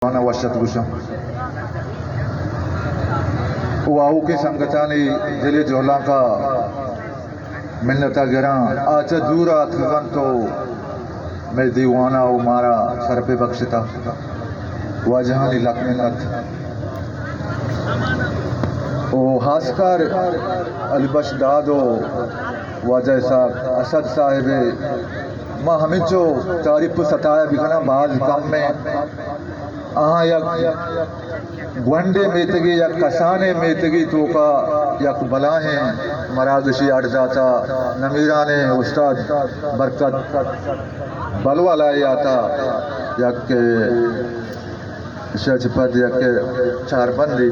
वाना वशत गुशम वाहू की संगतानी दिले जोला का मिन्नता गिरा आचा दूरा थकन तो मैं दीवाना वो मारा सर पे बख्शता वाजहानी लक मिन्नत ओ हासकर अलबश दादो वाजह साहब असद साहिब माँ हमें जो तारीफ सताया बिखना बाज कम में आहा यक गुंडे मेतगी या कसाने मेतगी तो का यक बला है मरागशी अड़ जाता नमीरा ने उस्ताद बरकत बलवा लाए आता यक शजपद यक चार बंदी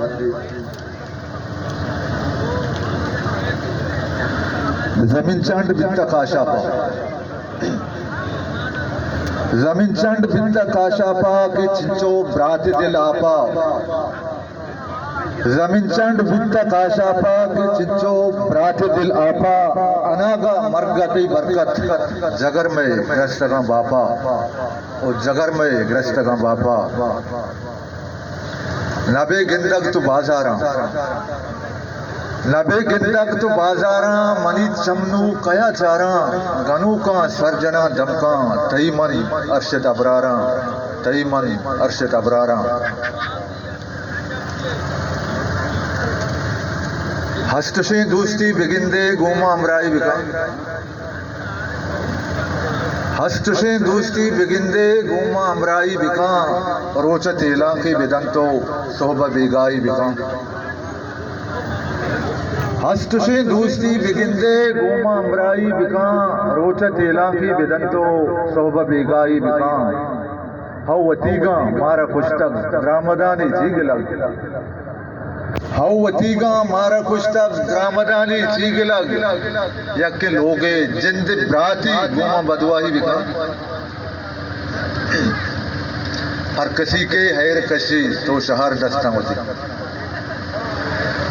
जमीन चंड बिता काशा पा जमीन चंड बिता काशा पा के चिंचो ब्रात दिल आपा जमीन चंड बिता काशा पा के चिंचो ब्रात दिल आपा अनागा मरगती बरकत जगर में ग्रस्त का बापा और जगर में ग्रस्त का बापा नबे गिंदक तो बाजारा नबे गिंदक तो बाजारा मनी चमनू कया चारा गनू का सरजना दमका तई मनी अरशद अबरारा तई मनी अरशद अबरारा हस्तशे दोस्ती बिगिंदे गोमा अमराई बिका हस्तशे दोस्ती बिगिंदे गोमा अमराई बिका रोच तेला के बिदंतो सोहब बेगाई बिका हस्तशे दोस्ती बिगिंदे गोमा अमराई बिका रोच तेला की बिदंतो सोहब बेगाई बिका हव वतीगा मारा खुशतक रामदानी जीगलग हव वतीगा मारा खुशतक रामदानी जीगलग यके लोगे जिंद ब्राती गोमा बदवाही बिका हर किसी के हैर कशी तो शहर दस्ता होती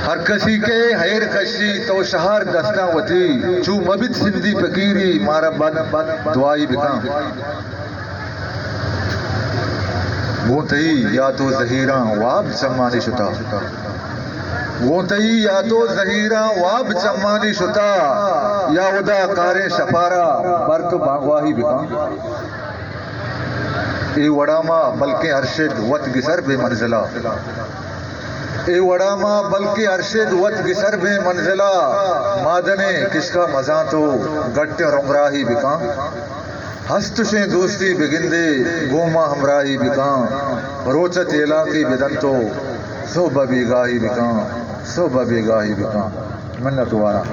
हर किसी के हैर कशी तो शहर दस्तावती चू मबित सिंधी फकीरी मारा बद दुआई बिका वो तई या तो जहीरा वाब सम्मानी शुता वो तई या तो जहीरा वाब सम्मानी शुता या उदा कारे शफारा बर तो बागवाही बिका ए वड़ामा बल्कि अरशद वत गिसर बे मंजिला ए वड़ामा बल्कि अरशद वत गिसर बे मंजिला मादने किसका मजा तो गट्टे रमराही बिका हस्तशे दोस्ती बिगिंदे गोमा हमराही बिका रोच तेला की बिदंतो सो बबीगाही बिका सो बबीगाही बिका मन्नत वारा।